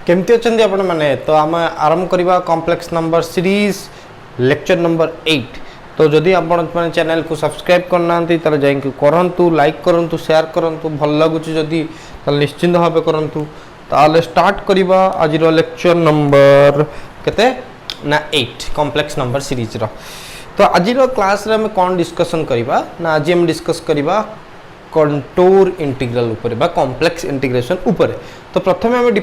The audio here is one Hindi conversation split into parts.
केमती अच्छा आपण मैंने तो आम आरंभ करवा complex number series lecture number 8। तो जदि आपण चैनल को सब्सक्राइब करना तो जाइए करूँ, लाइक करूँ, शेयर करूँ, भल लगुच जदि निश्चिंत भाव करूँ। ताले स्टार्ट करवा आज लेक्चर नंबर केते ना 8 कॉम्प्लेक्स नंबर सीरीज रो। तो आज क्लास रे हमें कौन डिस्कशन करवा ना आज हम डिस्कस करवा कंटूर इंटीग्रल ऊपर बा कॉम्प्लेक्स इंटीग्रेशन ऊपर। तो प्रथम हमें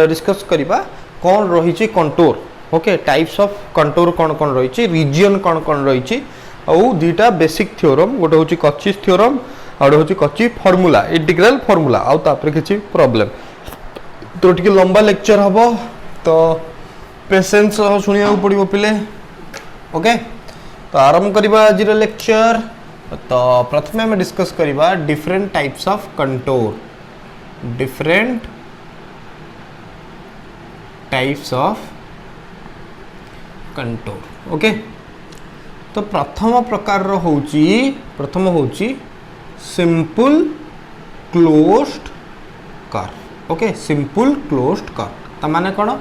डिस्कस करवा कौन रही contour, okay, types of contour कौन कौन रही, रीजन कौन कौन रही, और दुईटा बेसिक थ्योरम, गोटे हूँ कचिस थ्योरम और हूँ कची फॉर्मूला इंटीग्रल फॉर्मूला आउ तापर किछि प्रॉब्लम। तो टिके लंबा लेक्चर हम, तो पेशेंस शुणा पड़ो पिले। ओके, तो आरंभ करवा आज लेक्चर। तो प्रथम हमें डिस्कस करवा different types of contour, different types of contour. Okay, तो प्रथम प्रकार प्रथम होची simple closed curve. Okay, simple closed curve ता माने कोन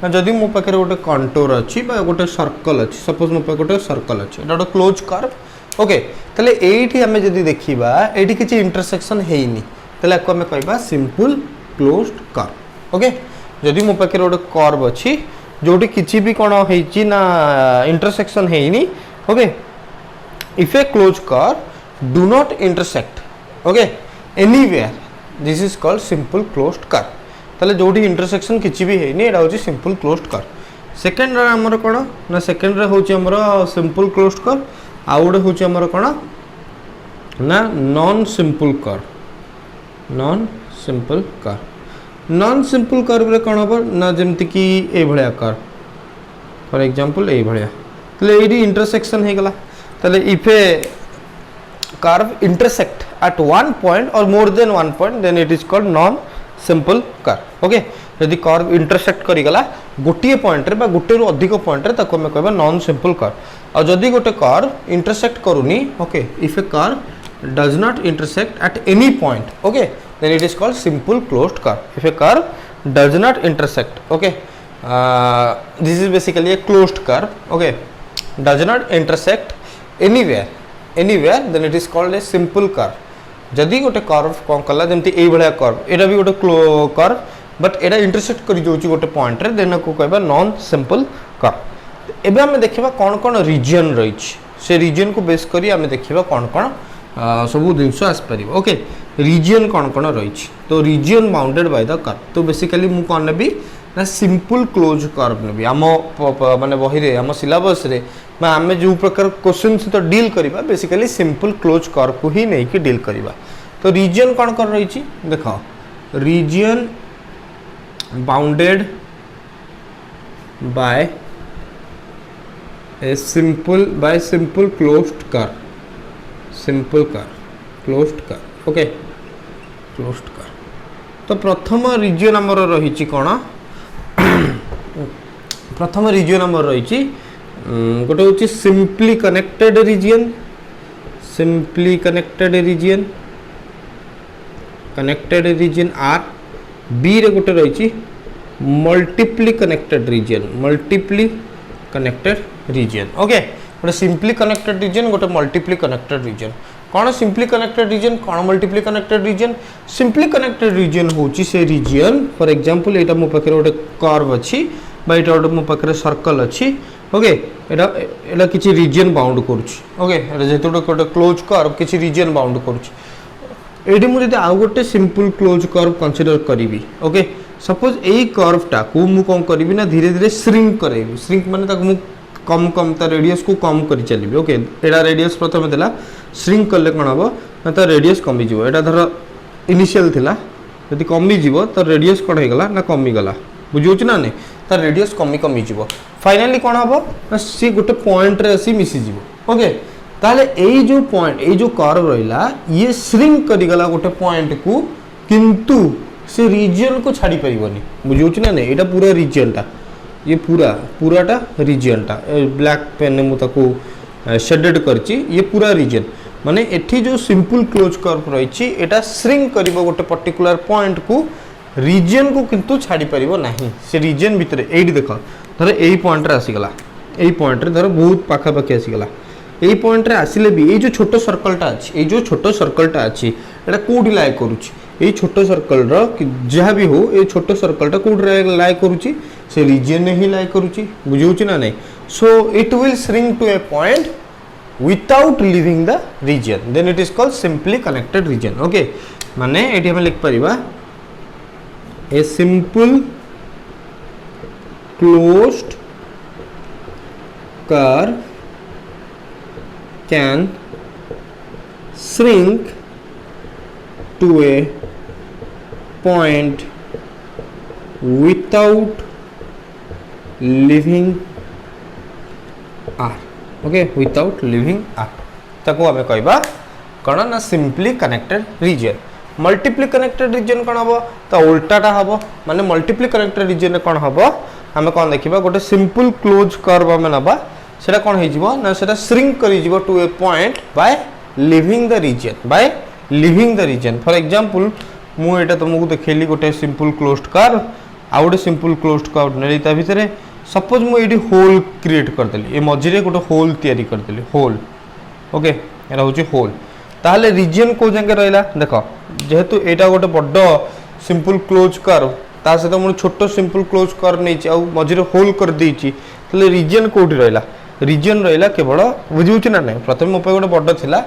ना जदि मो पाखे गोटे कंटूर अच्छी गोटे सर्कल अच्छी, सपोज मो पाखे गोटे सर्कल अच्छी, एटा गोटे क्लोज कर्व। ओके, तले एठी हमें जदि देखिबा एठी किछि इंटरसेक्शन हेइनी तले को हमें कहबा सिंपल क्लोज्ड कर्व। ओके, जदि मो पाखे गोटे कर्व अच्छी जोटी किछि भी कोन हेइची ना इंटरसेक्शन हेइनी, okay, if a close curve do not intersect, okay, anywhere, this is called simple closed curve. तले जोटी इंटरसेक्शन किछि भी हेइनी एटा होची सिंपल क्लोज्ड कर्व। सेकंड रे हमर कोन ना सेकंड रे होची हमर सिंपल क्लोज्ड कर्व, आ गोटे होची हमर कोन ना non simple curve. Non simple curve, non simple curve रे कोन हो ना जेमति कि ए भलिया कर्व, फॉर एग्जांपल ए भलिया, तले एडी इंटरसेक्शन हे गला। तले if a curve intersect at one point और more then one point then it is called non simple curve. Okay, यदि कर्व इंटरसेक्ट करी गला गोटे पॉइंट रे बा गोटे रु अधिक पॉइंट रे ताको हम कहबा नॉन सिंपल कर्व। और जदि गोटे कर्व इंटरसेक्ट करूनी, okay, if a curve does not intersect at any point, okay, then it is called simple closed curve. If a curve does not intersect, okay, this is basically a closed curve, okay, does not intersect anywhere then it is called a simple curve. जदि गोटे कर्व कौन कला जमती ए भलिया कर्व, एटा भी गोटे कर्व बट एटा इंटरसेक्ट करि जोची गोटे पॉइंट रे, देन को कहबा नॉन सिंपल कर्व। एबे हमें देखिबा कौन कौन रीजन रही, से रीजन को बेस करी हमें देखिबा कौन कौन सब जिनस आस पारिबो। ओके, रीजन कौन कौन रही, तो reason bounded by the curve. तो बेसिकली मु कौन नेबी ना सिंपल क्लोज कर्व नेबी। आम माने बही रे आम सिलेबस रे आम जो प्रकार क्वेश्चन सहित डील करबा बेसिकली सिंपल क्लोज कर्व को ही नहीं कि डील करबा। तो रीजन कौन कौन रही देखो, reason bounded by a simple closed curve, simple curve, closed curve. Okay, closed curve. तो प्रथम रीजन हमर रही कौन, प्रथम रीजन हमर रही गोटे हूँ simply connected region, simply connected region, connected region R. बी रे गोटे रही multiply connected region, multiply connected region. Okay, गोटे सिंपली कनेक्टेड रीजन, गोटे मल्टीप्ली कनेक्टेड रीजन। कौन सिंपली कनेक्टेड रीजन, कौन multiply connected region? Simply connected region होची से रीजन, फॉर एग्जांपल एटा मो पाखे गोटे कर्व अच्छी बा एटा गोटे मो पाखे सर्कल अच्छी, ओके, एटा किछि रीजन बाउंड करूछि। ओके, एटा जेतो गोटे क्लोज कर्व किछि रीजन बाउंड करूछि। एडी मु जदि आ गोटे सिंपल क्लोज कर्व कंसीडर करिवि, ओके, सपोज एई कर्वटा को मु कोन करिवि ना धीरे धीरे श्रिंक करैबि। श्रिंक माने ताको मु कम कम ता रेडियस को कम करि चलिबि। ओके, एटा रेडियस प्रथम देला, श्रिंक करले कोन हबो ना ता रेडियस कमी जिवो। एटा धर इनिशियल थिला, यदि कमी जिवो त रेडियस कोन हे गला ना कमी गला, बुझियोछ ना नै, ता रेडियस कमी कमी जिवो। फाइनली कोन हबो ना सी गोटे पॉइंट रे आसी मिसी जिवो। ओके, ताले एई जो पॉइंट, एई जो कर्व रहिला ये श्रिंक करि गला गोटे पॉइंट को, किंतु से रीजन को छाड़ी परिबनी, बुझियोछ ना नै। एटा पूरा रीजन टा, ये पूराटा रीजन टा ब्लैक पेन ने मु ताको शेडेड करची, ये पूरा रीजन माने एठी जो सिंपल क्लोज कर्व रही एटा श्रिंक करिवो गोटे पर्टिकुलर पॉइंट को रीजन को किंतु छाड़ी परिबो नाही से रीजन भितर एडी देखो धर एई पॉइंट रे आसी गला एई पॉइंट रे धर बहुत पाखा पाखी आसी गला एई पॉइंट रे आसिले भी एई जो छोट सर्कलटा अछि एई जो छोट सर्कलटा अछि एटा कोडी लाय करूछि एई छोट सर्कल रो जहा भी हो एई छोट सर्कलटा कोडी लाय करूछि से रीजन ने ही लाय करूछि बुझौछि ना नै so it will shrink to a point without leaving the region then it is called simply connected region okay माने एठी हम लिख परिबा a simple closed curve can shrink to a point without leaving R okay without leaving R ताको हमें कहबा कौन ना simply connected region multiply connected region कौन हम तो उल्टाटा हम माने मल्टीप्ली कनेक्टेड रीजन कौन हम आम कौन देखा गोटे सिंपल क्लोज कर्व आम नवा सेटा कौन हो ना सेटा श्रिंक कर to a point by leaving the region for example मु एटा तुमको देखैली गोटे सिंपल क्लोज्ड कर्व आ गोटे सिंपल क्लोज्ड कर्व नेली ता भितरे सपोज मुझे होल क्रिएट करदेली ए मझे गोटे होल तैयारी करदेली होल ओके एरा होची होल ताहले रीजन को जंगे रहला देखो जेहेतु एटा गोटे बड़ सिंपल क्लोज कर्व ता सहित मुझे छोट सिंपल क्लोज कर्व नहीं आ मझे होल कर देछि ताहले रीजन कोठी रहला रीजन रहला केवल बुझिउछि ना नहीं प्रथम मो पे गोटे बड़ थिला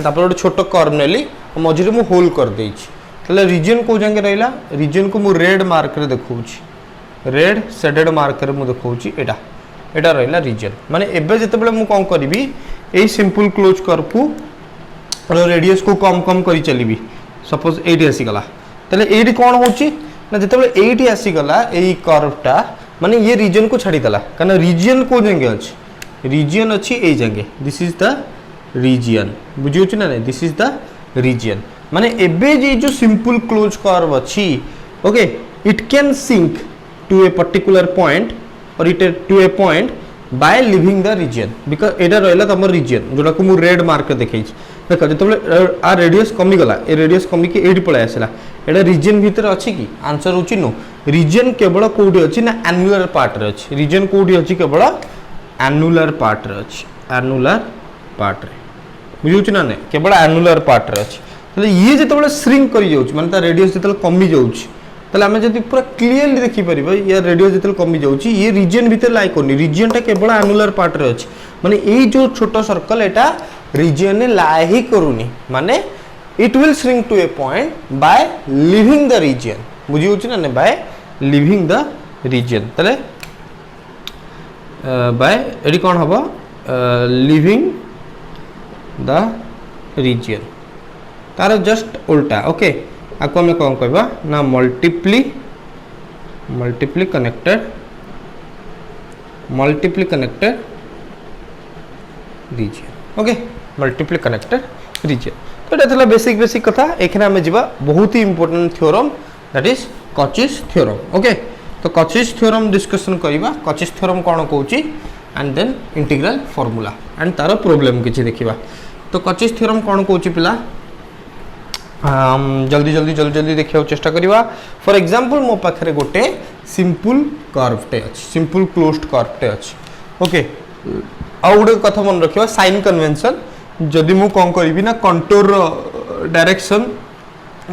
तापर गोटे छोट कर्व नेली मझे मु होल कर देछि ताहले रीजन को जंगे रहला रीजन को मु रेड मार्क रे देखौछि रेड शेडेड मार्कर मु देखौछि एटा एटा रहला रीजन माने एबे जते बेले मु कोन करबी एई सिंपल क्लोज कर्व को रेडियस को कम कम करी चलीबी सपोज एटी आसी गला तले एटी कोन होछि ना जते बेले एटी आसी गला एई कर्वटा माने ये रीजन को छाडी दला काना रीजन को जंगे अछि रीजन अछि एई जंगे दिस इज द रीजन बुझियोछि ना दिस इज द रीजन माने एबे जे जो सिंपल क्लोज कर्व अछि okay it can sink to a particular point or it to a point by leaving the region because एटा रहला तमर रीजन जोटा को मु रेड मार्क देखै छी देखो जतबे आ रेडियस कमी गला ए रेडियस कमी के 8 पळे आसला एटा रीजन भीतर अछि की आंसर होची नो रीजन केवल कोडी अछि ना एनुलर पार्ट रे अछि रीजन कोडी अछि केवल एनुलर पार्ट रे अछि एनुलर पार्ट रे बुझुछि ना ने केवल एनुलर पार्ट रे अछि तले ये जतबे श्रिंक करि जाउछि माने ता रेडियस जतबे कमी जाउछि ताले आमे जदि पूरा क्लियरली देखि परिबा या रेडियस जतबे कमी जाउछि ये रीजन भीतर लाई कोनी रीजन ता केवल एनुलर पार्ट रे अछि माने एई जो छोटो सर्कल एटा रीजन ने लाई ही करूनी माने it will shrink to a point by leaving the region बुझि होछि ना बाय लिविंग द रीजन ताले बाय एडी कोन हबो लिविंग द रीजन तार जस्ट उल्टा ओके आको हमें कौन कहबा ना multiply connected region okay multiply connected region तो एटा थला बेसिक कथा एखना हमें जिबा बहुत ही important theorem that is Cauchy's theorem okay तो कचिस थ्योरम डिस्कशन करिबा Cauchy's theorem cone कहूची and then integral formula and तार प्रॉब्लम किछि देखिबा तो कचिस थ्योरम कोन कहूची पिला जल्दी देखिया चेष्टा करिवा फॉर एग्जांपल मो पाखरे गोटे सिंपल कर्व टे अछि सिंपल क्लोज्ड कर्व टे अछि ओके आ उडे कथा मन रखिवा साइन कन्वेंशन जदि मु कोन करिवि ना कंटूर डायरेक्शन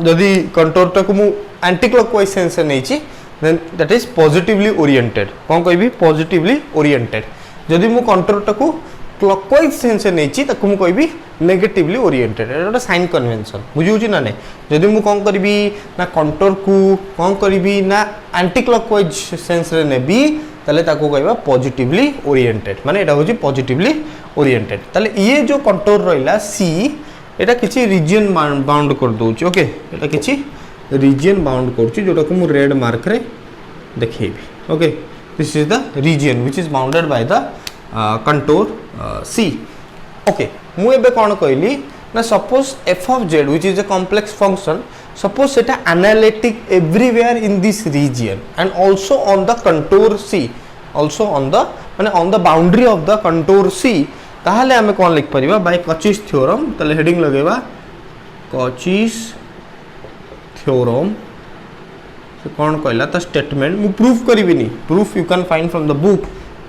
जदि कंटूर टा को मु एंटी क्लॉकवाइज सेंस से नै छी then that is positively oriented कोन कहबी पॉजिटिवली ओरिएंटेड जदि मु कंटूर टा को क्लॉकवाइज सेंस से नै छी त मु कहबी नेगेटिवली ओरिएंटेड एटा साइन कन्वेंशन बुझिउछि ना नै जदि मु कोन करबी ना कंटूर को कोन करबी ना एंटी क्लॉकवाइज सेंस रे नेबी ताले ताको कहबा पॉजिटिवली ओरिएंटेड माने एटा होछि पॉजिटिवली ओरिएंटेड ताले ये जो कंटूर रहिला सी एटा किछि रीजन बाउंड कर दोछि ओके एटा किछि रीजन बाउंड करछि जोटा को मु रेड मार्क रे देखैबी okay this is the region which is bounded by the contour C okay मु एबे कोन कहली ना suppose f of z which is a complex function suppose सेटा analytic everywhere in this region and also on the contour c also on the माने on the boundary of the contour c ताहले हमें कोन लिख परिबा बाय कचिस थ्योरम ताले हेडिंग लगेबा कचिस थ्योरम कौन कहला तो स्टेटमेंट मु प्रूफ करिविनी proof you can find from the book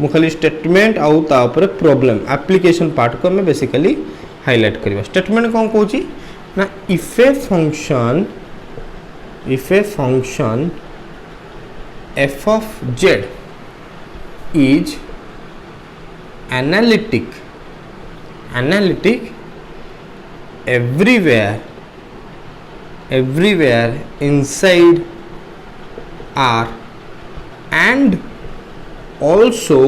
मु खाली स्टेटमेंट आउ ता ऊपर प्रॉब्लम एप्लीकेशन पार्ट को हमें बेसिकली हाईलाइट करबा स्टेटमेंट कौन कहूची ना if a function f of z is analytic everywhere inside R and also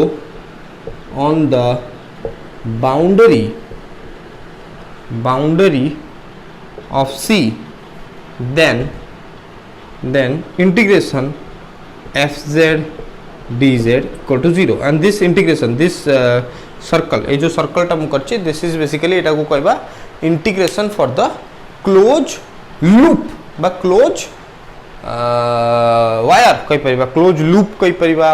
on the boundary of C, then integration fz dz equal to 0 and this integration this circle ये जो circle टा मु करछि this is basically एटा को कहबा integration for the closed loop बा closed wire कहि परिबा closed loop कहि परिबा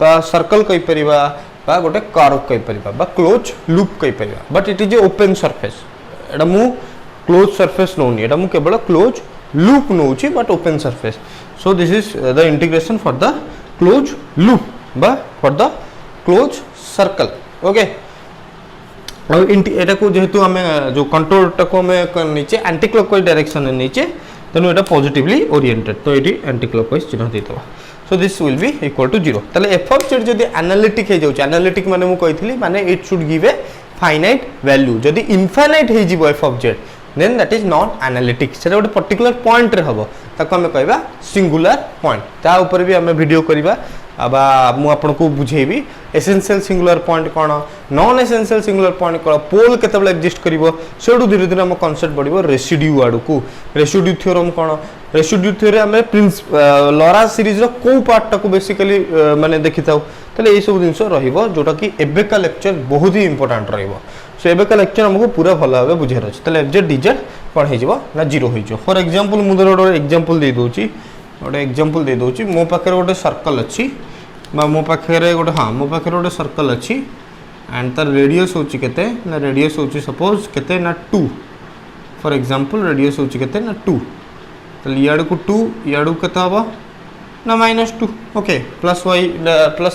बा circle कहि परिबा बा गोटे कर्व कहि परिबा बा closed loop कहि परिबा but it is a open surface एटा मु closed surface नोनी एटा मु केवल closed loop नोची but open surface so this is the integration for the closed loop बा for the closed circle okay और एटा को जेहेतु हमें जो कंट्रोल टा को हमें नीचे एंटी क्लॉकवाइज डायरेक्शन में नीचे तेनु एटा पॉजिटिवली ओरिएंटेड तो एटी एंटी क्लॉकवाइज चिन्ह देतबा so this will be equal to 0 तले f ऑफ z जदी एनालिटिक हे जाउछ एनालिटिक माने मु कहितली माने it should give a finite value जदी इनफाइनाइट हे जिवो f of z then that is not analytic सेटा गोटे पर्टिकुलर पॉइंट रे हबो ताको हमें कहबा सिंगुलर पॉइंट ता ऊपर भी हमें वीडियो करबा आबा मु आपन को बुझेबी एसेंशियल सिंगुलर पॉइंट कोन नॉन एसेंशियल सिंगुलर पॉइंट कोन पोल केतबेले एग्जिस्ट करिवो सेडू धीरे धीरे हम कांसेप्ट बढ़िबो रेसिड्यू आडू को रेसिड्यू थ्योरम कोन रेसिड्यू थ्योरी हमें प्रिंस लॉरा सीरीज रो को पार्ट टाको बेसिकली माने देखिताउ तले ए सब जिंस रहिबो जोटा कि एबेका लेक्चर बहुत ही इंपोर्टेंट रहिबो सो एबेका लेक्चर हमको पूरा भल भाव बुझार अच्छे तले एफ जेड डीजेड कौन हो ना 0 हो फॉर एग्जांपल मुझे गोटे एग्जांपल दे दूची गोटे एग्जांपल दे दूची मो पाखे गोटे सर्कल अच्छी मो पाखे गोटे हाँ मो पाखे गोटे सर्कल अच्छी एंड तार रेडियस होची केते ना रेडियस होची सपोज केते ना 2 फॉर एग्जांपल रेडियस होची केते ना 2 तले याडू को 2 याडू केते हबो ना -2 okay plus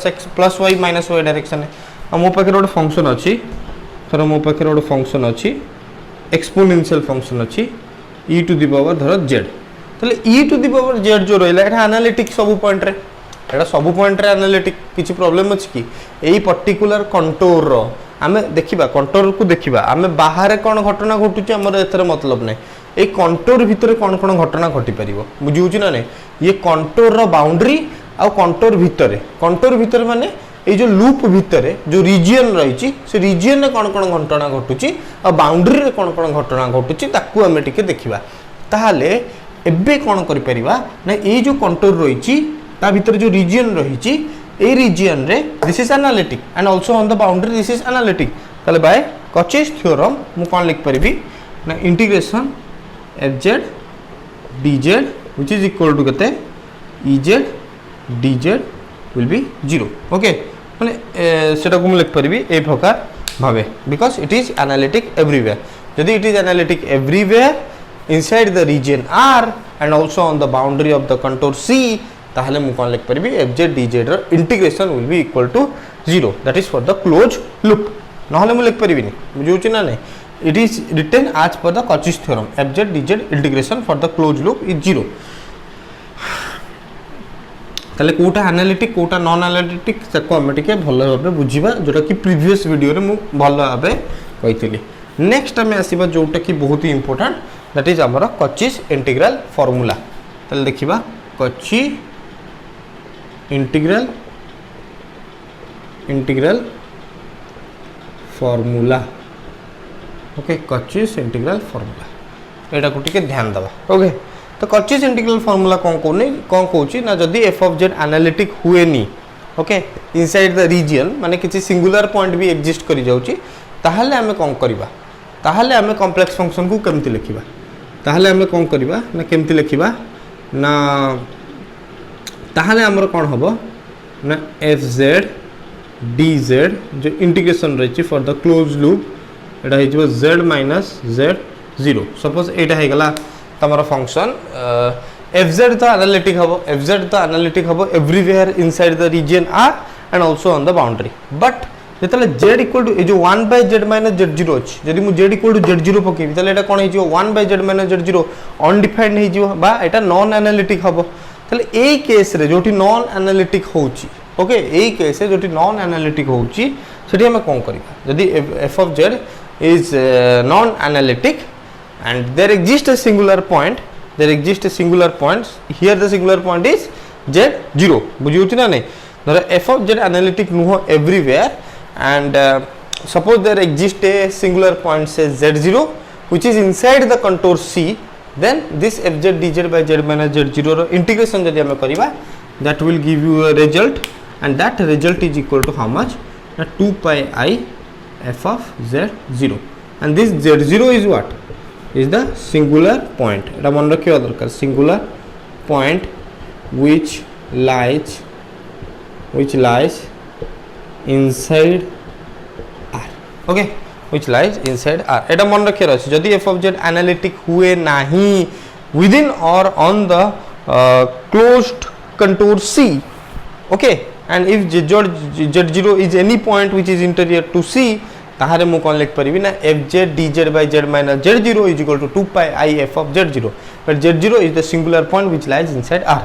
x plus y minus y direction है मो पाखे गोटे फंक्शन अच्छी थर मो पाखे गोटे फंक्शन अच्छी एक्सपोनेंशियल फंक्शन अच्छी e टू द पावर धर z तले e to the power z जो रहिला एटा एनालिटिक सब पॉइंट रे एटा सब पॉइंट रे एनालिटिक किछि प्रॉब्लम अछि कि एई पर्टिकुलर कंटूर रो आमे देखिबा कंटूर को देखिबा आमे बाहर कोन घटना घटुची हमर एथरे मतलब नै ए कंटूर भितरे कोन घटना घटी परिबो बुझिउची ना नै ये कंटूर रो बाउंड्री आ कंटूर भितरे माने ये जो लूप भितर जो रीजियन रही से रीजियन में कौन कौन घटना घटुची और बाउंड्री रे कौन कौन घटना घटुची ताकू आमे टिके देखिबा ताहाले एबे कौन करि परिबा ना ये जो कंटूर रही ता भितर जो रीजियन रही ए रीजियन रे this is analytic and also on the boundary this is analytic ताले बाय कॉचीज थ्योरम मु कौन लिख परिबी ना integration fz dz which is equal to केते ez dz will be 0 okay माने सेटा को लिख परिबी ए प्रकार भाबे because it is analytic everywhere यदि it is analytic everywhere inside the region R and also on the boundary of the contour C ताहले मु कोन लिख परिबी fz dz रो integration will be equal to 0 that is for the close loop नहले मु लिख परिबी नि बुझुची ना नै it is written as per the Cauchy's theorem fz dz integration for the close loop is 0 ताले कोटा एनालिटिक कोटा नॉन एनालिटिक ताको हम टिके भल भाबे बुझिबा जोटा कि प्रीवियस वीडियो रे मु भल भाबे कहितली नेक्स्ट हम आसीबा जोटा कि बहुत ही इंपोर्टेंट दैट इज हमर कॉचीज इंटीग्रल फार्मूला ताले देखिबा Cauchy integral formula okay Cauchy's integral formula एटा को टिके ध्यान दबा ओके तो कॉचीज इंटीग्रल फार्मूला कौन कहूँ ना जदि एफ ऑफ जेड एनालिटिक हुए नी ओके इनसाइड द रीजन माने किसी सिंगुलर पॉइंट भी एग्जिस्ट करि जाउची ताहले हमें कौन करबा ताहले हमें कॉम्प्लेक्स फंक्शन को केमति लिखिबा ताहले हमें कौन करबा ना केमति लिखिबा ना ताहले हमर कौन हबो ना एफ जेड डी जेड जो इंटीग्रेशन रही फॉर द क्लोज लूप एटा हे जेड माइनस जेड 0 सपोज एटा हे गला तमरा फंक्शन fz तो एनालिटिक हम fz तो एनालिटिक हम everywhere inside the region r and also on the boundary but जिते z इक्वल टू जो 1 बाय z माइनस z0 अच्छी जदि मु z इक्वल टू z0 पकेबी ताले एटा कोन हो 1 by z minus z0 undefined हो जिवो बा एटा नॉन एनालिटिक हम ताले ए केस रे जोटी नॉन एनालिटिक होउची ओके ए केस रे जोटी नॉन एनालिटिक होउची सेठी हम कोन करिबा जदि f of z is non analytic and there exists a singular point here the singular point is z0 बुझी होची ना नहीं धर f of z analytic नुह everywhere and suppose there exists a singular point say z0 which is inside the contour c then this fz dz by z minus z0 row integration जदि हम करिबा that will give you a result and that result is equal to how much 2 pi I f of z0 and this z0 is what is the singular point eta मन रखियो दरकार singular point which lies inside r okay which lies inside r eta मन रखियो अछि जदि f of z analytic हुए नाही within or on the closed contour c okay and if z0 is any point which is interior to c ताहारे मु कोन लिख परिबी ना fz dz by z minus z0 is equal to 2 pi I f of z0 but z0 is the singular point which lies inside r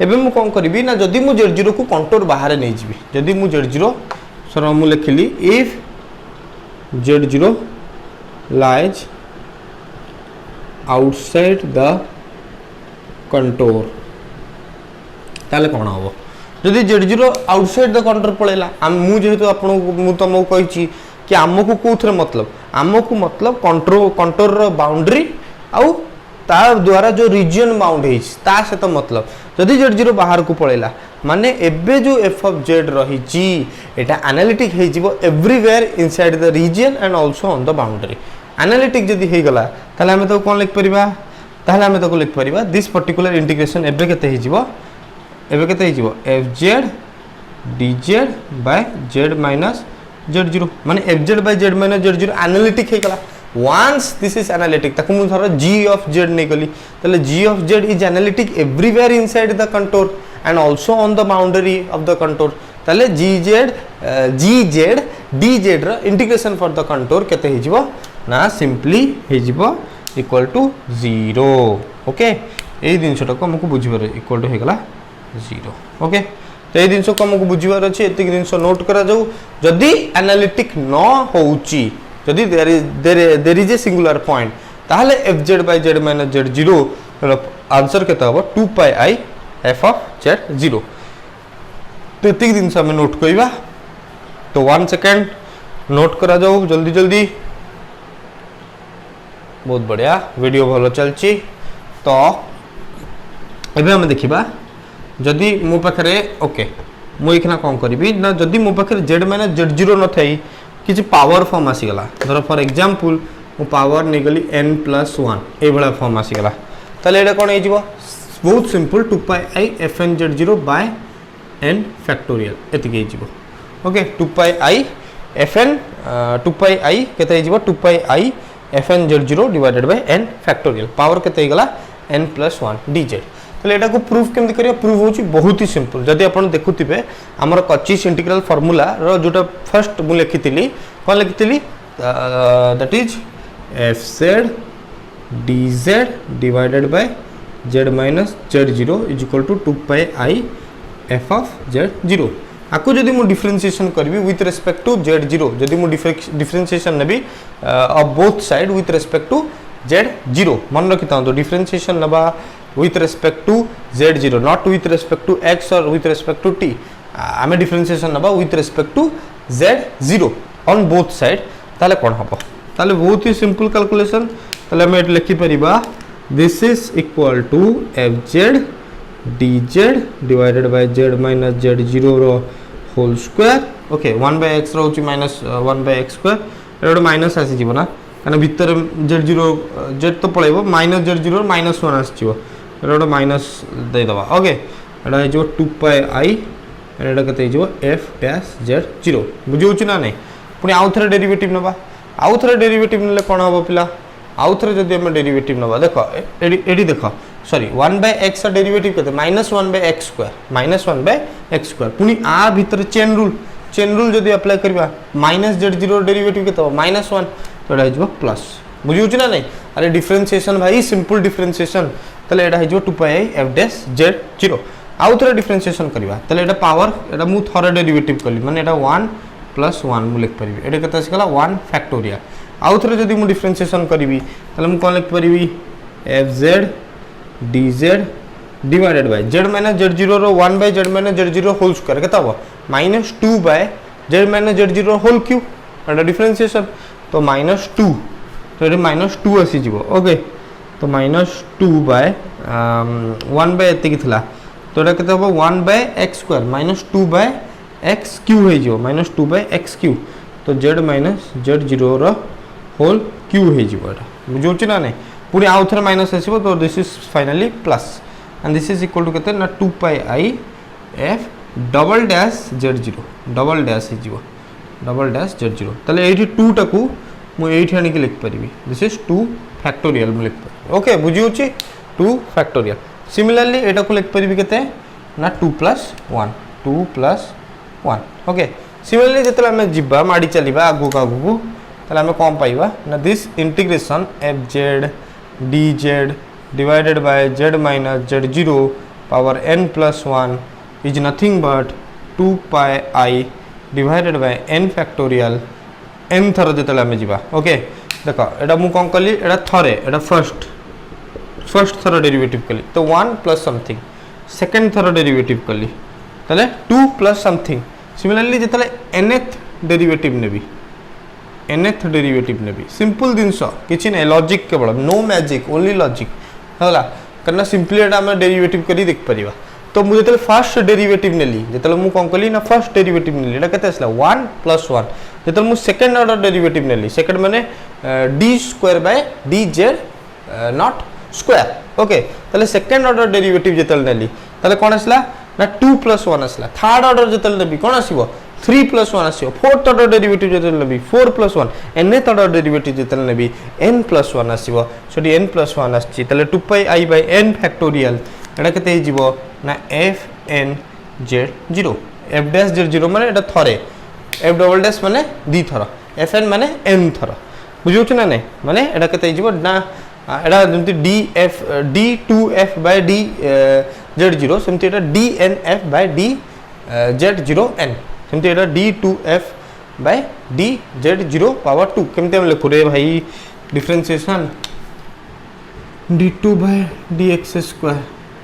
एबे मु कोन करिबी ना जदि मु z0 को कंटूर बाहर नै जिबी जदि मु z0 सर मु लिखली if z0 lies outside the contour ताले कोन होबो जदि z0 आउटसाइड द कंटूर पळेला मु जेहेतु आपन मु तमो कहिची कि आमको कोथरे मतलब आमको मतलब कंटूर रो बाउंड्री आउ ता द्वारा जो रीजन बाउंड है ता से तो मतलब जदि z0 बाहर को पळेला माने एबे जो f of z रही ची एटा एनालिटिक हे जिवो everywhere inside the region and also on the boundary analytic जदि हे गला ताले हम तो कोन लिख परिबा ताले हम तो लिख परिबा दिस पर्टिकुलर इंटीग्रेशन एबे केते हे जिवो fz dz by z minus z0 माने fz by z minus z0 analytic हे गला once this is analytic ताकु मु धर g of z नै गली तले g of z is analytic everywhere inside the contour and also on the boundary of the contour तले gz dz रो इंटीग्रेशन फॉर द कंटूर केते हे जिवो ना सिंपली हे जिवो इक्वल टू 0 ओके एई दिनसटा को हमकु बुझिबार इक्वल टू हे गला 0 ओके तो ये जिनस को हमको बुझीबार अच्छे एति जिनस नोट करा जाऊ जदि एनालिटिक न होउची जदि there is a singular point ताहले fz by z minus z0 answer केता हो 2 pi I f of z0 तो एति जिनस हम नोट करिबा तो 1 सेकंड नोट करा जाऊ जल्दी जल्दी बहुत बढ़िया वीडियो भलो चलची तो एबे हम देखिबा जदि मो पाखरे ओके मु एखना कोन करबी ना जदि मो पाखरे z माइनस z0 न थाई किछि पावर फॉर्म आसी गला धर फॉर एग्जांपल मु पावर नै गली n+1 ए बडा फॉर्म आसी गला तले एडा कोन हे जिवो बहुत simple 2 pi I fn z0 by n factorial एति के जिवो okay 2 pi I fn 2 pi I केते जिवो 2 pi I fn z0 divided bye n factorial power केते हे गला n+1 dz एटा को प्रूफ केमति करिया प्रूफ होची बहुत ही सिंपल जदि आपण देखुथिबे हमर कच्चिस इंटीग्रल फार्मूला रो जोटा फर्स्ट मु लिखितिली कोन लिखितिली that is fz dz divided by z minus z0 is equal to 2 pi I f of z0 आको जदि मु डिफरेंशिएशन करबी विथ रिस्पेक्ट टू z0 जदि मु डिफरेंशिएशन नेबी of both side with respect to z0 मन रखिता तो डिफरेंशिएशन नबा with respect to z0 not with respect to x or with respect to t आमे डिफरेंशिएशन नबा with respect to z0 on both side ताले कोन हबो ताले बहुत ही सिंपल कैलकुलेशन ताले हम एट लिखि परिबा this is equal to fz dz divided by z minus z0 रो whole square okay 1 by x रहउची minus 1 by x स्क्वायर एडो माइनस आसी जीवो ना काना भीतर z0 z तो पळेबो minus z0 minus 1 आसी जीवो एडो माइनस दे दबा ओके एडा हे जो 2 pi I एडा कते हे जो f dash z0 बुझौची ना नै पुनी आउथरे डेरिवेटिव नबा आउथरे डेरिवेटिव नले कोन हबो पिला आउथरे जदि हम डेरिवेटिव नबा देखो एडी देखो सॉरी 1/x डेरिवेटिव केते -1/x स्क्वायर -1/x स्क्वायर पुनी आ भीतर चेन रूल जदि अप्लाई करबा -z0 डेरिवेटिव केते -1 तो एटा हिजो प्लस बुझिउ छी ना नहीं अरे डिफरेंशिएशन भाई सिंपल डिफरेंशिएशन तले एटा हिजो 2πi f डैश z0 आउ थरे डिफरेंशिएशन करबा तले एटा पावर एटा मु थरे डेरिवेटिव कली माने एटा 1 + 1 मु लिख परिबी एटा केते आसीगला 1 फैक्टोरियल आउ थरे जदि मु डिफरेंशिएशन करबी तले मु कोन लिख परिबी fz dz divided by z - z0 रो 1/z - z0 होल स्क्वायर केता हो -2/z - z0 होल क्यूब एटा डिफरेंशिएशन तो -2 तो ये -2 आसी जीवो ओके तो -2 बाय 1 बाय एति किथला तो एटा केते हो 1/x स्क्वायर -2/x क्यूब हे जीवो -2/x क्यूब तो z - z0 रो होल क्यूब हे जीवो एटा बुझौ छी ना नै पूरी आउ थरे माइनस आसीबो तो this is finally plus and this is equal to केते ना 2πi f double dash z0 double dash हे जीवो डबल डैश z0 तले एठी 2 टाकू मु एठी आनी के लिख परिबी दिस इज 2 फैक्टोरियल मु लिख परिबी ओके बुझिउ छी 2 फैक्टोरियल सिमिलरली एटा को लिख परिबी केते ना 2 + 1 ओके सिमिलरली जतले हम जिबा माडी चलीबा आगु आगु तले हम कोन पाइबा ना this integration fz dz divided by z - z0 power n + 1 is nothing but 2πi divided by n factorial n थर जतले हम जिबा ओके देखो एटा मु कोन कली एटा थरे एटा फर्स्ट थर डेरिवेटिव कली तो 1 + समथिंग सेकंड थर डेरिवेटिव कली तले 2 + समथिंग सिमिलरली जतले nth डेरिवेटिव नेबी nth डेरिवेटिव नेबी सिंपल दिनस किछि नै लॉजिक केवल नो मैजिक ओनली लॉजिक होला करना सिंपली एटा हम डेरिवेटिव करी देख परिबा तो मु जतले फर्स्ट डेरिवेटिव नेली जतले मु कोन कली ना फर्स्ट डेरिवेटिव नेली एटा केते असला 1 + 1 जतले मु सेकंड ऑर्डर डेरिवेटिव नेली सेकंड माने d² नॉट स्क्वायर ओके तले सेकंड ऑर्डर डेरिवेटिव जतले नेली तले कोन असला ना 2 + 1 असला थर्ड ऑर्डर जतले नेबी कोन आसीबो 3 + 1 आसीबो फोर्थ ऑर्डर डेरिवेटिव जतले नेबी 4 + 1 nth ऑर्डर डेरिवेटिव जतले नेबी n + 1 आसीबो सोडी n + 1 आछि तले 2πi/n फैक्टोरियल एटा केते हे जीवो ना fn z0 f dash z0 माने एटा थरे f डबल डैश माने दी थर fn माने n थर बुझौ छ ना नै माने एटा केते हे जीवो ना एटा जंती df d2f/d z0 सेमती एटा dnf/d z0n सेमती एटा d2f/d z0 पावर 2 केमते हम लिखु रे भाई डिफरेंशिएशन d2/dx²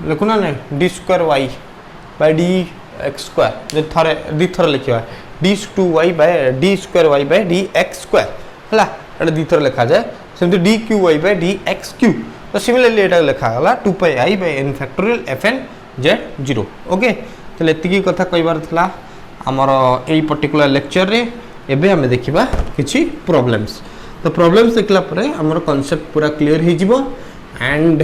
लिखु ना नै d2y/dx² जे थरे दी थर लिखिबा d2y/d2y/dx² हला एटा दी थर लिखा जाय सेमती dqy/dx³ तो सिमिलरली एटा लिखा गला 2πi/n factorial fn z0 okay तो एतिकी कथा कहबार थला हमर एई पर्टिकुलर लेक्चर रे एबे हम देखिबा किछि प्रॉब्लम्स तो प्रॉब्लम्स देखला परे हमर कांसेप्ट पूरा क्लियर हे जिवो एंड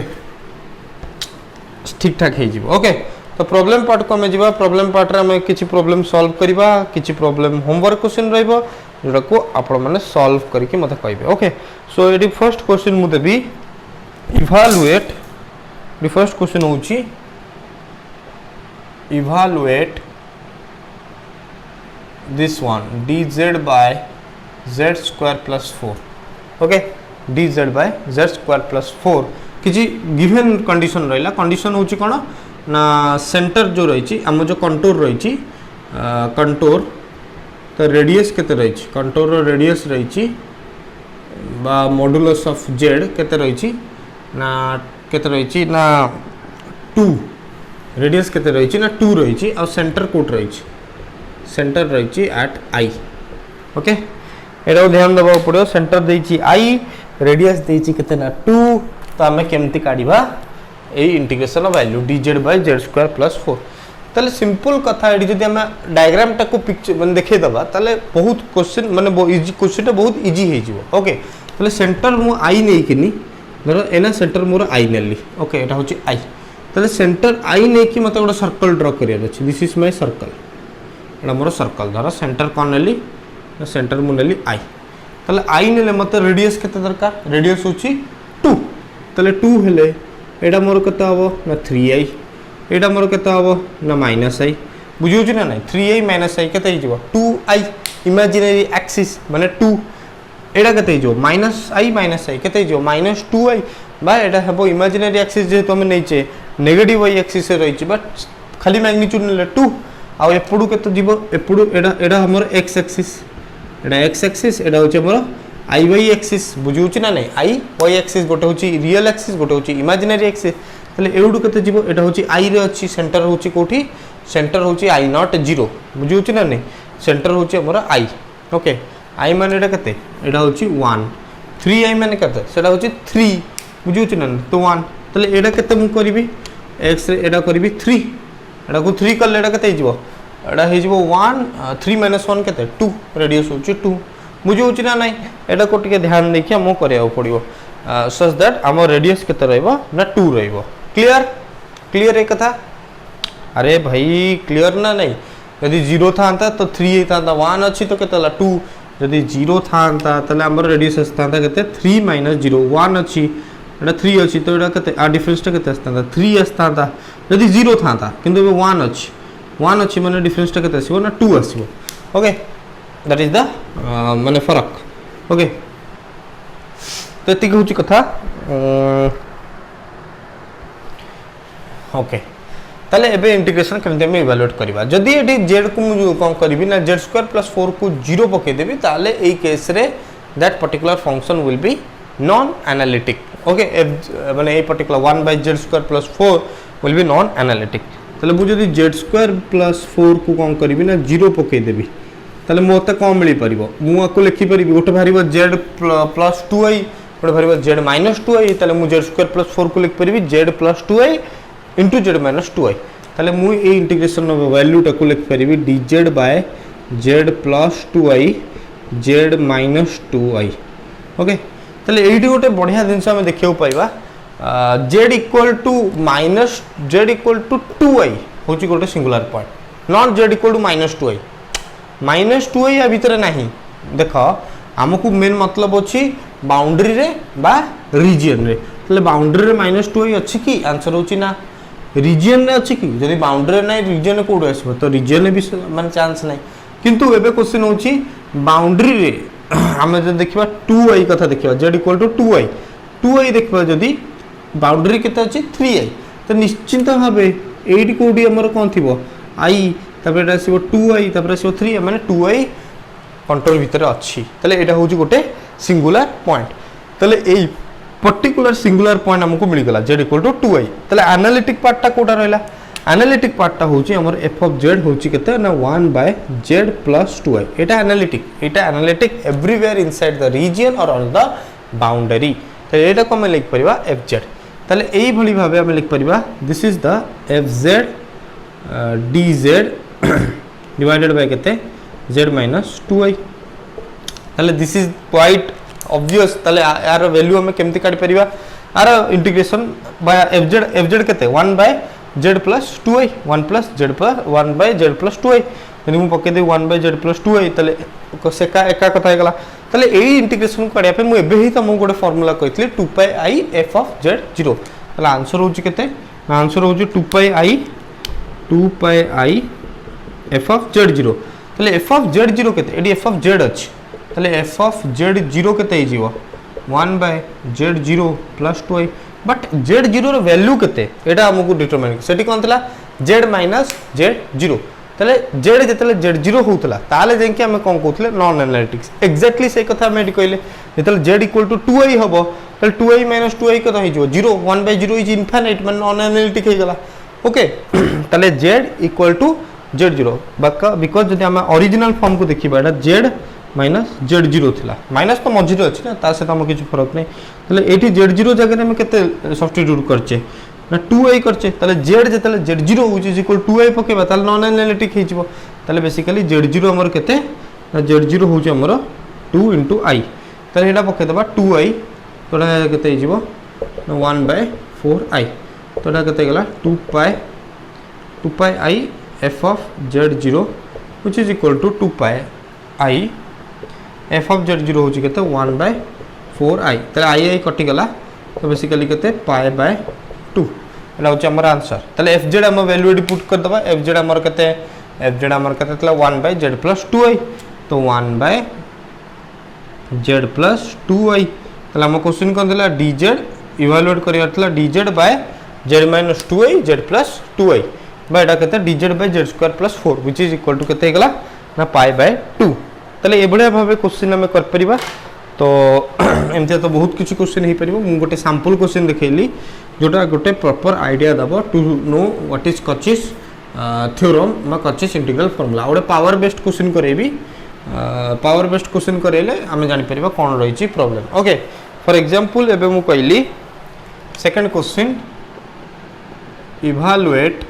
ठीक ठाक हे जिवो ओके तो प्रॉब्लम पार्ट को हम जिबा प्रॉब्लम पार्ट रे हम किछि प्रॉब्लम सॉल्व करिबा किछि प्रॉब्लम होमवर्क क्वेश्चन रहइबो जोटा को आपण माने सॉल्व करके मते कहबे ओके सो एडी फर्स्ट क्वेश्चन मु देबी इवैल्यूएट द फर्स्ट क्वेश्चन होची evaluate this one dz by z² plus 4 okay dz by z² plus 4 किछि गिवन कंडीशन रहला कंडीशन होची कोन ना सेंटर जो रहिछि हम जो कंटूर रहिछि कंटूर तो रेडियस केते रहिछि कंटूर रो रेडियस रहिछि बा मॉडुलस ऑफ z केते रहिछि ना 2 रेडियस केते रहिछि ना 2 रहिछि और सेंटर कोट रहिछि सेंटर रही एट आई ओके एटा ध्यान देबा पड़ो सेंटर देछि आई रेडियस देछि केते ना 2 तो हमें केमती काढिबा ए integration of value dz by z² plus 4 तले सिंपल कथा एडी जदि हम डायग्राम टा को पिक्चर मन देखे दबा तले बहुत क्वेश्चन माने इजी क्वेश्चन बहुत इजी हे जिवो ओके तले सेंटर मु आई नै किनी धरो एना सेंटर मोर आई नेली ओके एटा होची आई तले सेंटर आई नै कि मते गोटे सर्कल ड्रा करिया अछि this is my circle Etah more circle धर सेंटर कोन नेली सेंटर मु नेली आई तले आई नेले मते रेडियस केते दरकार रेडियस होची 2 तले 2 हेले एटा मोर केते हबो ना 3i एटा मोर केते हबो ना -i बुझियो ना नहीं 3i - i केते हिजो 2i इमेजिनरी एक्सिस माने 2 एटा केते हिजो -i - i केते हिजो -2i बा एटा हबो इमेजिनरी एक्सिस जे तुम नैचे नेगेटिव y एक्सिस रही बट खाली मैग्नीट्यूड ने 2 आ एपडू केते जीवो एपडू एटा एटा हमर x एक्सिस एटा x एक्सिस एटा होचे हमर i y एक्सिस बुझियो ना नहीं i y एक्सिस गोटे होची रियल एक्सिस गोटे होची इमेजिनरी एक्सिस तले एउडू केते जीवो एटा होची i रे अछि सेंटर होची कोठी सेंटर होची i नॉट 0 बुझियो ना नहीं सेंटर होची हमर i ओके i माने एटा केते एटा होची 1 3i माने केते सेटा होची 3 बुझियो ना तो 1 तले एटा केते मु करबी x रे एटा करबी 3 एटा को 3 करले एटा केते हिजबो एटा हिजबो 1 3 - 1 केते 2 रेडियस होची 2 बुझियो ना नहीं एटा को टिके ध्यान देखिया मो करिया पड़िबो सच दैट हमर रेडियस केते रहबो ना 2 रहबो क्लियर क्लियर ए कथा अरे भाई क्लियर ना नहीं यदि 0 था तो 3 था 1 अच्छी तो केतला 2 यदि 0 था तले हमर रेडियस असता केते 3 - 0 1 अच्छी एटा 3 अच्छी तो एटा केते आ डिफरेंस टा केते असता 3 असता यदि 0 था किंतु 1 अच्छी माने डिफरेंस टा केते आसीबो ना 2 आसीबो ओके दैट इज द माने फरक ओके तो एतिक होची कथा ओके ताले एबे इंटीग्रेशन केमते हम इवैल्यूएट करबा जदी एटी z को मु कोन करबी ना z² + 4 को 0 पके देबी ताले एई केस रे that particular function will be non analytic okay माने ए particular 1/z² + 4 will be non analytic ताले मु जदी z² + 4 को कोन करबी ना 0 पके देबी ताले मोते कोन मिली परिबो मु आको लिखि परिबी गोटे भारिबो z + 2i गोटे भारिबो z - 2i ताले मु z² + 4 को लिखि परिबी z + 2i into z - 2i ताले मु ए इंटीग्रेशन वैल्यू टाको लिख परिबी dz / z + 2i z - 2i okay ताले एठी गोटे बढ़िया जिंस हम देखियो पाइबा z = z = 2i होची गोटे singular point not z = -2i -2i या भीतर नाही देखो हमकु मेन मतलब अछि बाउंड्री रे बा रीजन रे ताले बाउंड्री रे -2i अछि की आंसर होची ना रीजन रे अछि की जदी बाउंड्री नै रीजन कोड आसबो तो रीजन भी माने चांस नै किंतु एबे क्वेश्चन होची बाउंड्री रे हम जे देखिबा 2i कथा देखिबा z = 2i देखिबा जदी बाउंड्री केते अछि 3i तो निश्चित भाबे एडी कोडी हमर कोन थिबो i तबे एटा आसीबो 2i तबे आसीबो 3i माने 2i कंट्रोल भीतर अछि तले एटा होची गोटे सिंगुलर पॉइंट तले एई पर्टिकुलर सिंगुलर पॉइंट हमको मिल गला z = 2i तले एनालिटिक पार्ट टा कोटा रहला एनालिटिक पार्ट टा होची हमर f ऑफ z होची केते ना 1/z + 2i एटा analytic everywhere inside the region और ऑन द बाउंड्री तो एटा को हम लिख परिबा fz तले एई भली भाबे हम लिख परिबा this is the fz dz divided by केते z - 2i तले दिस इज क्वाइट ऑब्वियस तले यार वैल्यू हमें केमती काढ परिबा यार इंटीग्रेशन बाय fz केते 1/z + 2i 1/z + 2i यदि मु पके दे 1/z + 2i तले सेका एका कथा गला तले एई इंटीग्रेशन काढिया पे मु एबे ही तमु गोटे formula कहतली 2πi f of z0 तले आंसर होची केते आंसर होची 2πi f of z0 तले f of z0 केते एडी f of z अछि तले f of z0 केते हे जीवो 1/z0 + 2i but z0 row value केते एटा हमकु डिटरमाइन सेठी कोन तला z - z0 तले z जेतले z0 होतला ताले जेंके हम कोन कहथले नॉन एनालिटिक्स एक्जेक्टली से कथा हम एडी कहले जेतले z = 2i हबो तले 2i - 2i कथा हे जीवो 0 1/0 इज इनफिनिट मन नॉन एनालिटिक हे गला ओके तले z = z0 बिकॉज जदि हम ओरिजिनल फॉर्म को देखिबा एटा z - z0 थिला माइनस तो मझिरे अछि ना ता से हम किछ फरक नै तले एठी z0 जगह रे हम केते सब्स्टिट्यूट करचे ना 2i करचे तले z जेतले z0 होची इक्वल 2i पकेबा तले नॉन एनालिटिक हे जिवो तले बेसिकली z0 हमर केते ना z0 होची हमर 2 * i तले एटा पके देबा 2i तोडा केते हे जिवो 1/4i तोडा केते गेला 2πi f of z0 which is equal to 2πi f of z0 होची केते 1/4i तले i कटि गला तो बेसिकली केते pi/4 2 एटा होची हमर आंसर तले एफ जेड हम वैल्यू एडी पुट कर दबा एफ जेड हमर कते एफ जेड हमर कते तला 1 बाय जेड प्लस 2i तो 1 बाय जेड प्लस 2i तले हम क्वेश्चन कोन देला dz इवैल्यूएट करिया तला dz by z minus 2i z plus 2i by एटा कते dz by z square plus 4 which is equal to कते गला ना पाई बाय 2 तले ए बढिया भाबे क्वेश्चन हम कर परिबा तो एमते तो बहुत किछि क्वेश्चन हे परिबो मु गोटे सैंपल क्वेश्चन देखैली जोटा गोटे प्रॉपर आईडिया दबो to know what is Cauchy's theorem मा कचिस इंटीग्रल फार्मूला ओडे पावर बेस्ड क्वेश्चन करेबी पावर बेस्ड क्वेश्चन करेले हम जानि परिबा कोन रहिछि प्रॉब्लम ओके फॉर एग्जांपल एबे मु कहली second question evaluate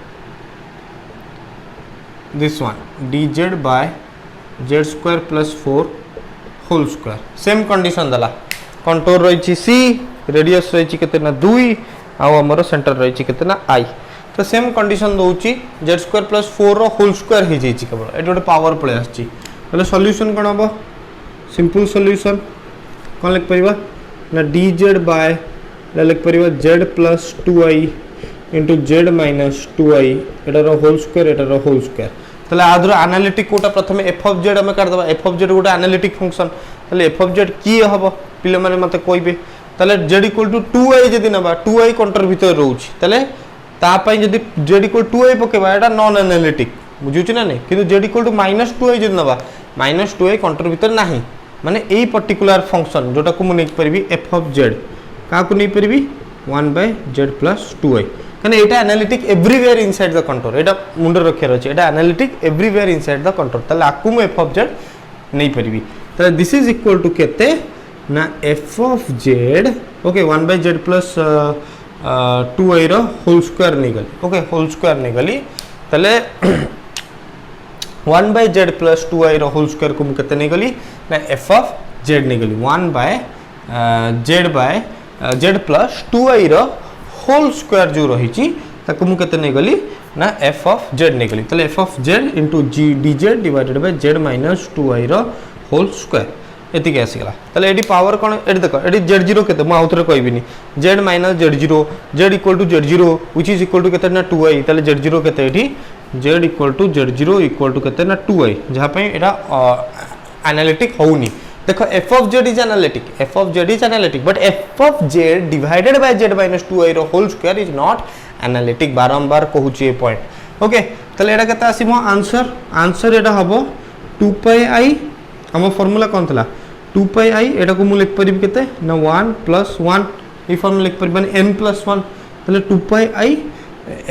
this one dz by z square plus 4 whole square same condition दला कंटूर रही सी रेडियस रही केते ना 2 आ हमर सेंटर रही केते ना i तो सेम कंडीशन दोउची जेड स्क्वायर प्लस 4 रो होल स्क्वायर हे जेची केवल एटा गोटे पावर पळे आछि तले सॉल्यूशन कोन हबो सिंपल सॉल्यूशन कोन लिख परिबा ना dz बाय लिख परिबा z plus 2i into z minus 2i एटा रो होल स्क्वायर तले आदर एनालिटिक कोटा प्रथमे f ऑफ z हम कर दबा f ऑफ z गोटे एनालिटिक फंक्शन तले f ऑफ z की हबो पिले माने मते कहबे तले z इक्वल टू 2i जदी नबा 2i काउंटर भीतर रहउची तले ता पई जदी z इक्वल 2i पकेबा एटा नॉन एनालिटिक बुझुची ना नै किंतु z इक्वल टू -2i जदी नबा -2i काउंटर भीतर नाही माने एई पर्टिकुलर फंक्शन जोटा को मु नै परबी f ऑफ z का को नै परबी 1 बाय z प्लस 2i कने एटा analytic everywhere inside the contour एटा मुंडर रखिया रछि एटा analytic everywhere inside the contour तले आकु म f ऑफ z नै परबी तले दिस इज इक्वल टू केते ना f of z okay 1 by z plus 2i रो होल स्क्वायर नै गली ओके होल स्क्वायर नै गली तले 1 बाय z प्लस 2i रो होल स्क्वायर को केते नै गली ना f ऑफ z नै गली 1 बाय z प्लस 2i रो होल स्क्वायर जो रही ताको मु केते नै गली ना f ऑफ z नै गली तले f of z into g dz divided by z minus 2i रो होल स्क्वायर एति के आसी गला तले एडी पावर कोन एडी देखो एडी z0 केते मु आउथरे कहबिनी z minus z0 z equal to z0 which is equal to केते ना 2i तले z0 केते एडी z equal to z0 equal to केते ना 2i जहा पे एडा एनालिटिक होउनी देखो f of z is analytic but f of z divided by z minus 2i रो whole square is not analytic बारंबार कहूची ए पॉइंट ओके तले एडा केता आसीमो आंसर एडा हबो 2 pi i हम फार्मूला कोन थला 2 pi i एडा को मु लिख परिबी केते ना 1 plus 1 ई फार्मूला लिख परिबी माने n plus 1 तले 2 pi i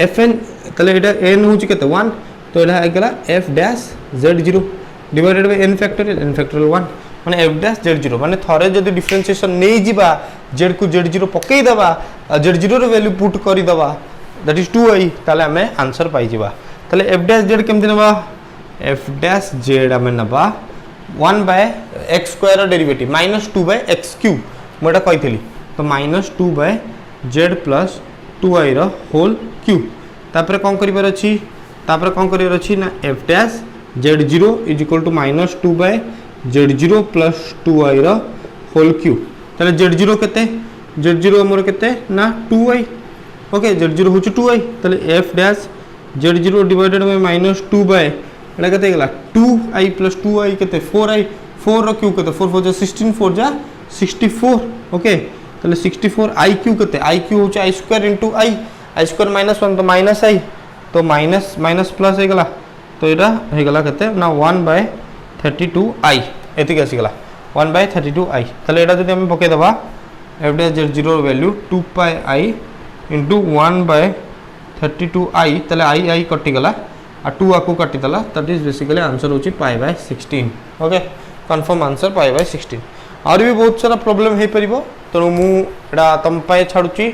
fn तले एडा n होची केते 1 तो एडा आ गेला f dash z0 divided bye n factorial 1 माने f dash z0 माने थरे जदी डिफरेंशिएशन नै जिबा z को z0 पकई दबा z0 रो वैल्यू पुट करि दबा दैट इज 2i ताले हमें आंसर पाई जिबा ताले f dash z केमति नबा f dash z हमें नबा 1 बाय x स्क्वायर रो डेरिवेटिव -2 बाय x क्यूब मोटा कहितली तो -2 बाय z प्लस 2i रो होल क्यूब तापर कोन करिबार अछि ना f dash z0 is equal to -2 by z0 plus 2i रो होल क्यूब ताले z0 केते z0 हमर केते ना 2i ओके z0 होची 2i ताले f dash z0 divided by -2 by एटा केते गेला 2i प्लस 2i केते 4i 4 रो क्यूब केते 4 4 जा 16 4 जा 64 ओके ताले 64 i क्यूब केते i क्यूब होची i square into i square -1 तो -i तो माइनस प्लस हे गेला तो एटा हे गेला केते ना 1 बाय 32i एति के आसी गेला 1 बाय 32i तले एटा जदि हम पके दबा f dash z0 value 2 pi i into 1 by 32i तले i कटि गेला आ 2 आकु कटि दला दैट इज बेसिकली आंसर होची pi by 16 okay confirm answer pi by 16 और भी बहुत सारा प्रॉब्लम हे परिबो तो मु एटा तम पाए छाडुची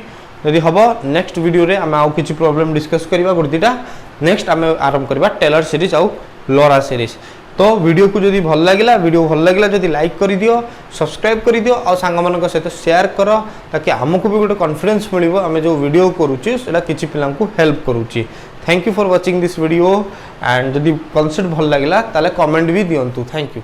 यदि हबो नेक्स्ट वीडियो रे हम आउ किछि प्रॉब्लम डिस्कस करबा गुर्दिटा नेक्स्ट हम आरंभ करबा टेलर सीरीज आउ लोरा सीरीज तो वीडियो को जदि भल लागिला जदि लाइक कर दियो सब्सक्राइब कर दियो और सांग मानक सहित शेयर कर ताकि हमको भी गोटे कॉन्फिडेंस मिलिबो हमें जो वीडियो करूची सेटा किछि पिलां को हेल्प करूची thank you for watching this video and जदि कॉन्सेप्ट भल लागिला ताले कमेंट भी दियंतु थैंक यू।